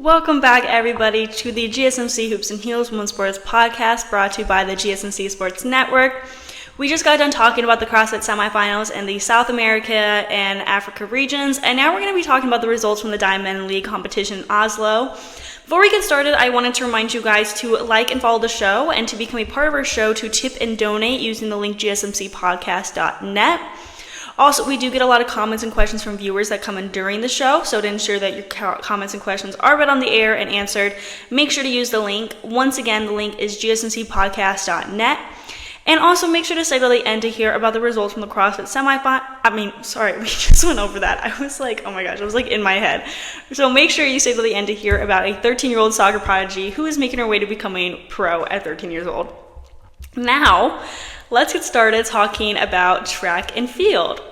Welcome back, everybody, to the GSMC Hoops and Heels Women's Sports Podcast, brought to you by the GSMC Sports Network. We just got done talking about the CrossFit semifinals in the South America and Africa regions, and now we're going to be talking about the results from the Diamond League competition in Oslo. Before we get started, I wanted to remind you guys to like and follow the show, and to become a part of our show, to tip and donate using the link gsmcpodcast.net. Also, we do get a lot of comments and questions from viewers that come in during the show, so to ensure that your comments and questions are read on the air and answered, make sure to use the link. Once again, the link is gsmcpodcast.net. And also make sure to stay till the end to hear about the results from the CrossFit we just went over that. I was like, oh my gosh, I was like in my head. So make sure you stay till the end to hear about a 13-year-old soccer prodigy who is making her way to becoming pro at 13 years old. Now, let's get started talking about track and field.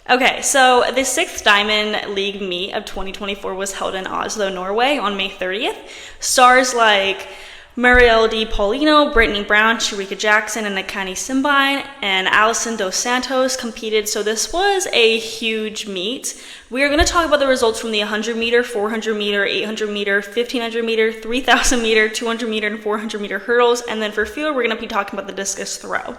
Okay, so the 6th Diamond League meet of 2024 was held in Oslo, Norway on May 30th. Stars like Marileidy Paulino, Brittany Brown, Sharika Jackson, and Nakani Simbine, and Alison Dos Santos competed, so this was a huge meet. We are going to talk about the results from the 100 meter, 400 meter, 800 meter, 1500 meter, 3000 meter, 200 meter, and 400 meter hurdles, and then for field, we're going to be talking about the discus throw.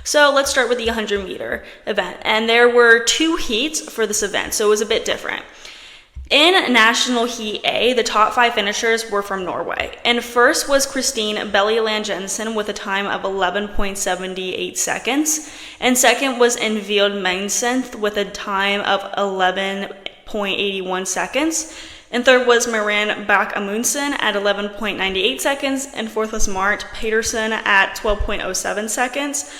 So let's start with the 100 meter event, and there were 2 heats for this event, so it was a bit different. In National Heat A, the top 5 finishers were from Norway, and first was Christine Bellyland Jensen with a time of 11.78 seconds, and second was Envild Mengsenth with a time of 11.81 seconds, and third was Marin Bak Amundsen at 11.98 seconds, and fourth was Marit Petersen at 12.07 seconds,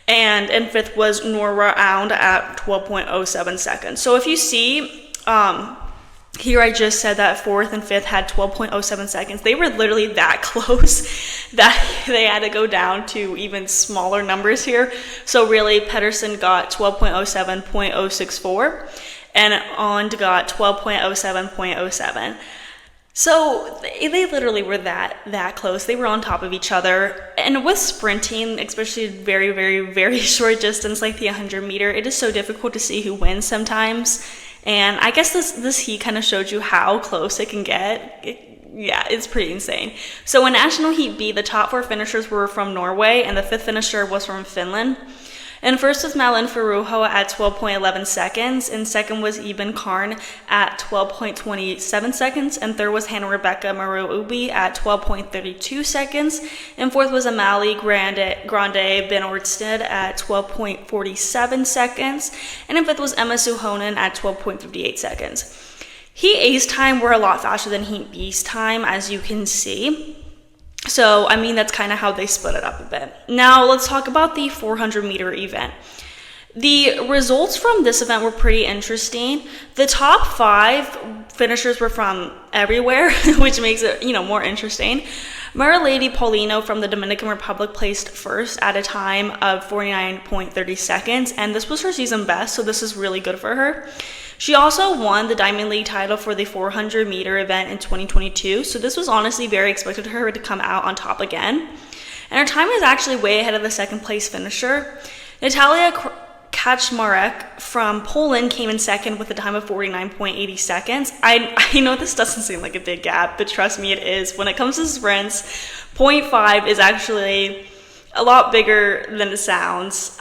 and in fifth was Nora Aund at 12.07 seconds. So if you see, here I just said that fourth and fifth had 12.07 seconds. They were literally that close that they had to go down to even smaller numbers here. So really, Pedersen got 12.07.064 and Aund got 12.07.07. So they literally were that close. They were on top of each other. And with sprinting, especially very, very, very short distance like the 100 meter, it is so difficult to see who wins sometimes. And I guess this heat kind of showed you how close it can get. It's pretty insane. So in National Heat B, the top 4 finishers were from Norway, and the 5th finisher was from Finland. And first was Malin Faruho at 12.11 seconds, and second was Eben Karn at 12.27 seconds, and third was Hannah Rebecca Maru Ubi at 12.32 seconds, and fourth was Amalie Grande Ben Ortsted at 12.47 seconds, and in fifth was Emma Suhonen at 12.58 seconds. Heat A's time were a lot faster than Heat B's time, as you can see. So, I mean, that's kind of how they split it up a bit. Now, let's talk about the 400 meter event. The results from this event were pretty interesting. The top 5 finishers were from everywhere, which makes it, more interesting. Marileidy Paulino from the Dominican Republic placed first at a time of 49.30 seconds, and this was her season best, so this is really good for her. She also won the Diamond League title for the 400 meter event in 2022, so this was honestly very expected of her to come out on top again. And her time is actually way ahead of the second place finisher. Natalia Kaczmarek from Poland came in second with a time of 49.80 seconds. I know this doesn't seem like a big gap, but trust me, it is. When it comes to sprints, 0.5 is actually a lot bigger than it sounds.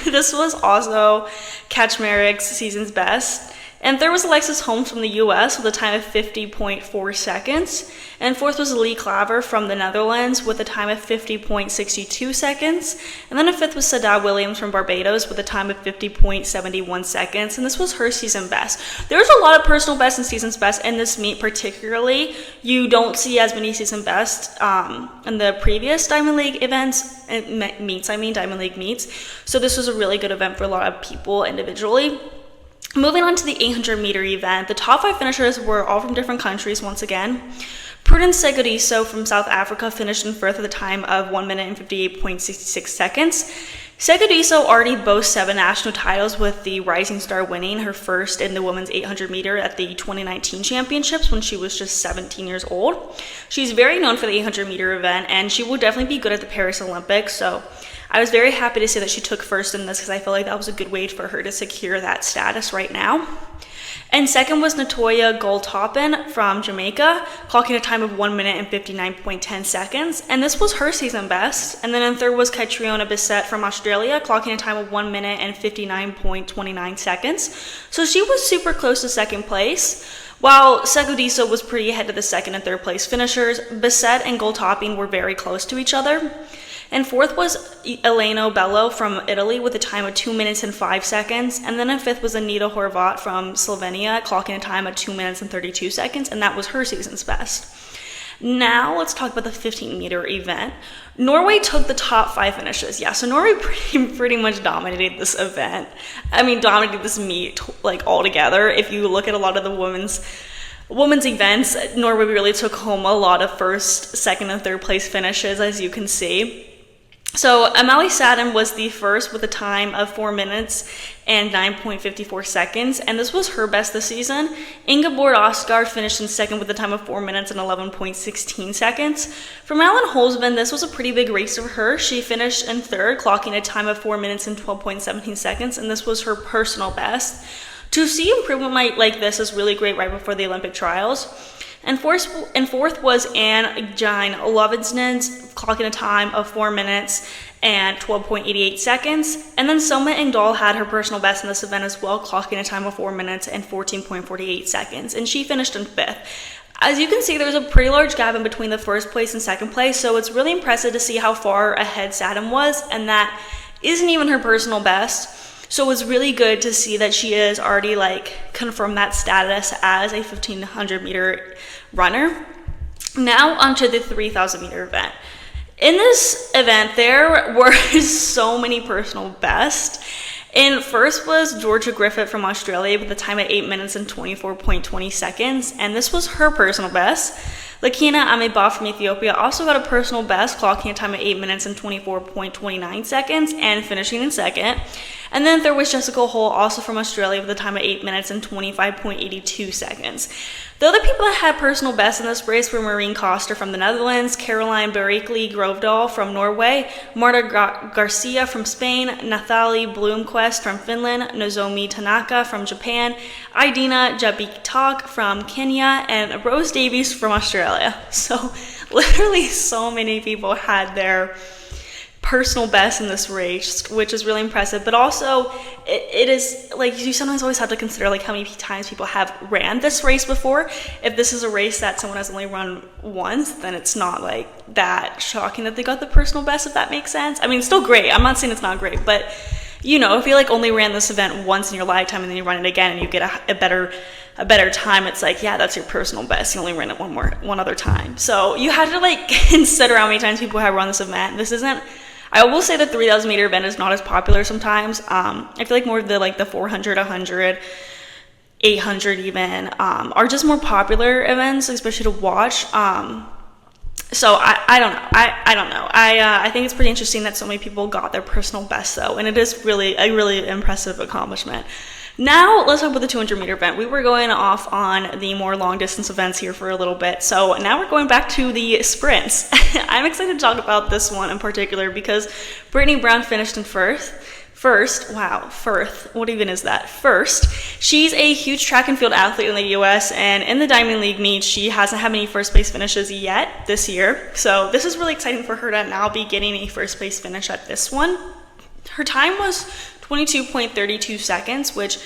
This was also Kaczmarek's season's best. And third was Alexis Holmes from the US with a time of 50.4 seconds. And fourth was Lee Klaver from the Netherlands with a time of 50.62 seconds. And then in fifth was Sada Williams from Barbados with a time of 50.71 seconds. And this was her season best. There's a lot of personal bests and season's best in this meet particularly. You don't see as many season bests in the previous Diamond League Diamond League meets. So this was a really good event for a lot of people individually. Moving on to the 800 meter event, the top 5 finishers were all from different countries once again. Prudence Segediso from South Africa finished in fourth at the time of 1 minute and 58.66 seconds. Segediso already boasts 7 national titles, with the Rising Star winning her first in the women's 800 meter at the 2019 championships when she was just 17 years old. She's very known for the 800 meter event, and she will definitely be good at the Paris Olympics, so I was very happy to see that she took first in this because I feel like that was a good way for her to secure that status right now. And second was Natoya Goldtoppen from Jamaica, clocking a time of 1 minute and 59.10 seconds. And this was her season best. And then in third was Catriona Bissett from Australia, clocking a time of 1 minute and 59.29 seconds. So she was super close to second place. While Segudiso was pretty ahead of the second and third place finishers, Bissett and Goldtoppen were very close to each other. And fourth was Eleno Bello from Italy with a time of 2 minutes and 5 seconds. And then in fifth was Anita Horvat from Slovenia, clocking a time of 2 minutes and 32 seconds. And that was her season's best. Now let's talk about the 15-meter event. Norway took the top 5 finishes. Yeah, so Norway pretty much dominated this event. I mean, dominated this meet like altogether. If you look at a lot of the women's events, Norway really took home a lot of first, second, and third place finishes, as you can see. So Amalie Sadden was the first with a time of 4 minutes and 9.54 seconds, and this was her best this season. Ingeborg Osgaard finished in second with a time of 4 minutes and 11.16 seconds. For Malin Holzman, this was a pretty big race for her. She finished in third, clocking a time of 4 minutes and 12.17 seconds, and this was her personal best. To see improvement like this is really great right before the Olympic trials. And fourth was Anne Jine Lovinsnens, clocking a time of 4 minutes and 12.88 seconds. And then Soma Engdahl had her personal best in this event as well, clocking a time of 4 minutes and 14.48 seconds. And she finished in fifth. As you can see, there's a pretty large gap in between the first place and second place, so it's really impressive to see how far ahead Sadden was, and that isn't even her personal best. So it's really good to see that she is already confirmed that status as a 1500 meter runner. Now onto the 3000 meter event. In this event, there were so many personal bests. And first was Georgia Griffith from Australia with a time of 8 minutes and 24.20 seconds. And this was her personal best. Lakina Ameba from Ethiopia also got a personal best, clocking a time of 8 minutes and 24.29 seconds and finishing in second. And then there was Jessica Hull, also from Australia, with a time of 8 minutes and 25.82 seconds. The other people that had personal bests in this race were Maureen Koster from the Netherlands, Caroline Berkeley Grovedal from Norway, Marta Garcia from Spain, Nathalie Blomqvist from Finland, Nozomi Tanaka from Japan, Idina Jabik from Kenya, and Rose Davies from Australia. So literally so many people had their personal best in this race, which is really impressive. But also it is you sometimes always have to consider how many times people have ran this race before. If this is a race that someone has only run once, then it's not that shocking that they got the personal best, if that makes sense. I mean, it's still great. I'm not saying it's not great, but if you only ran this event once in your lifetime and then you run it again and you get a better time, it's yeah, that's your personal best. You only ran it one other time. So you have to consider how many times people have run this event. I will say the 3000 meter event is not as popular sometimes. I feel more of the 400, 100, 800 even are just more popular events, especially to watch. So I don't know. I don't know. I think it's pretty interesting that so many people got their personal best though, and it is really a really impressive accomplishment. Now let's talk about the 200 meter event. We were going off on the more long distance events here for a little bit, so now we're going back to the sprints. I'm excited to talk about this one in particular because Brittany Brown finished in first. What even is that? First, she's a huge track and field athlete in the US, and in the Diamond League meet, she hasn't had many first place finishes yet this year. So this is really exciting for her to now be getting a first place finish at this one. Her time was 22.32 seconds, which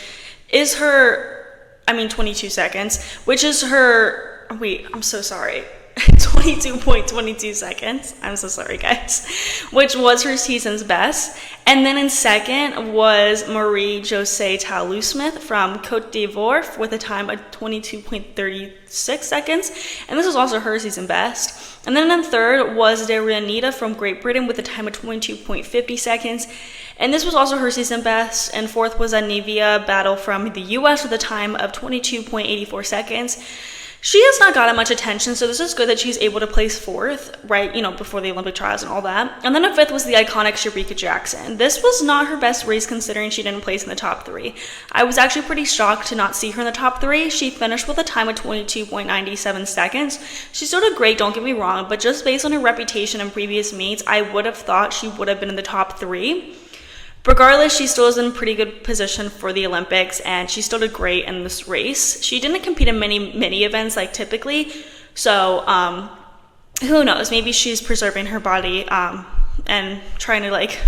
is her, 22 seconds, which is her, I'm so sorry. 22.22 seconds. I'm so sorry, guys. Which was her season's best. And then in second was Marie-Josée Talou-Smith from Côte d'Ivoire with a time of 22.36 seconds. And this was also her season best. And then in third was Darianita from Great Britain with a time of 22.50 seconds. And this was also her season best. And fourth was Anivia Battle from the US with a time of 22.84 seconds. She has not gotten much attention, so this is good that she's able to place fourth, right, before the Olympic trials and all that. And then in fifth was the iconic Sharika Jackson. This was not her best race considering she didn't place in the top 3. I was actually pretty shocked to not see her in the top 3. She finished with a time of 22.97 seconds. She still did great, don't get me wrong, but just based on her reputation in previous meets, I would have thought she would have been in the top 3. Regardless, she still is in pretty good position for the Olympics, and she still did great in this race. She didn't compete in many events like typically, so who knows? Maybe she's preserving her body and trying to like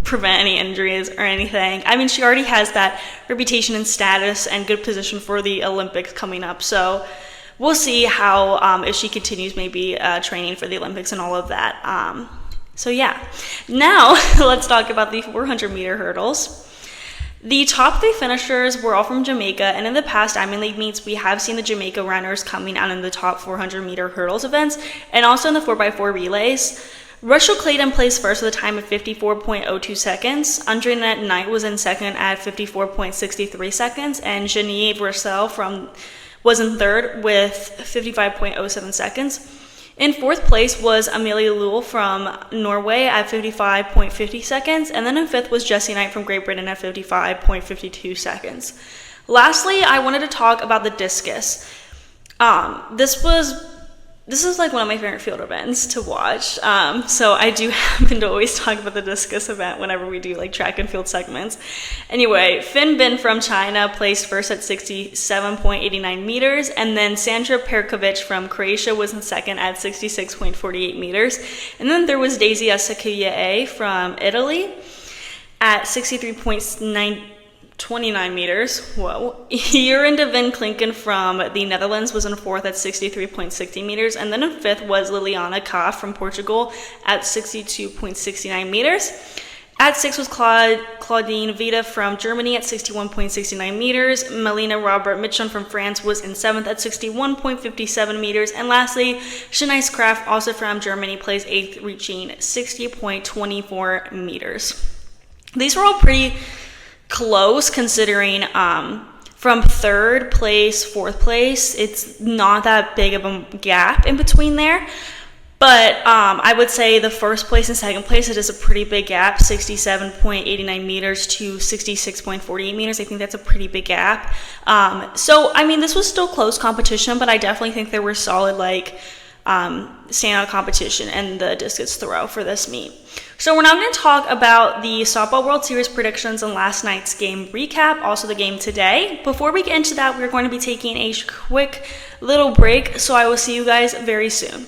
prevent any injuries or anything. I mean, she already has that reputation and status and good position for the Olympics coming up, so we'll see how if she continues maybe training for the Olympics and all of that. So yeah, now let's talk about the 400-meter hurdles. The top 3 finishers were all from Jamaica, and in the past Diamond League meets, we have seen the Jamaica runners coming out in the top 400-meter hurdles events, and also in the 4x4 relays. Rachel Clayton placed first with a time of 54.02 seconds. Andrea Knight was in second at 54.63 seconds, and Genevieve Russell was in third with 55.07 seconds. In fourth place was Amelia Lewell from Norway at 55.50 seconds, and then in fifth was Jessie Knight from Great Britain at 55.52 seconds. Lastly, I wanted to talk about the discus. This is like one of my favorite field events to watch. So I do happen to always talk about the discus event whenever we do like track and field segments. Anyway, Feng Bin from China placed first at 67.89 meters, and then Sandra Perkovic from Croatia was in second at 66.48 meters. And then there was Daisy Asakaye from Italy at 63.29 meters. Whoa. Jeroen de Vin Klinken from the Netherlands was in fourth at 63.60 meters. And then in fifth was Liliana Ka from Portugal at 62.69 meters. At sixth was Claudine Vita from Germany at 61.69 meters. Melina Robert Mitchum from France was in seventh at 61.57 meters. And lastly, Shanice Kraft, also from Germany, placed eighth, reaching 60.24 meters. These were all pretty close considering from third place, fourth place, it's not that big of a gap in between there. But I would say the first place and second place, it is a pretty big gap, 67.89 meters to 66.48 meters. I think that's a pretty big gap. So, I mean, this was still close competition, but I definitely think there were solid, like, standout competition in the discus throw for this meet. So we're now going to talk about the Softball World Series predictions and last night's game recap, also the game today. Before we get into that, we're going to be taking a quick little break, so I will see you guys very soon.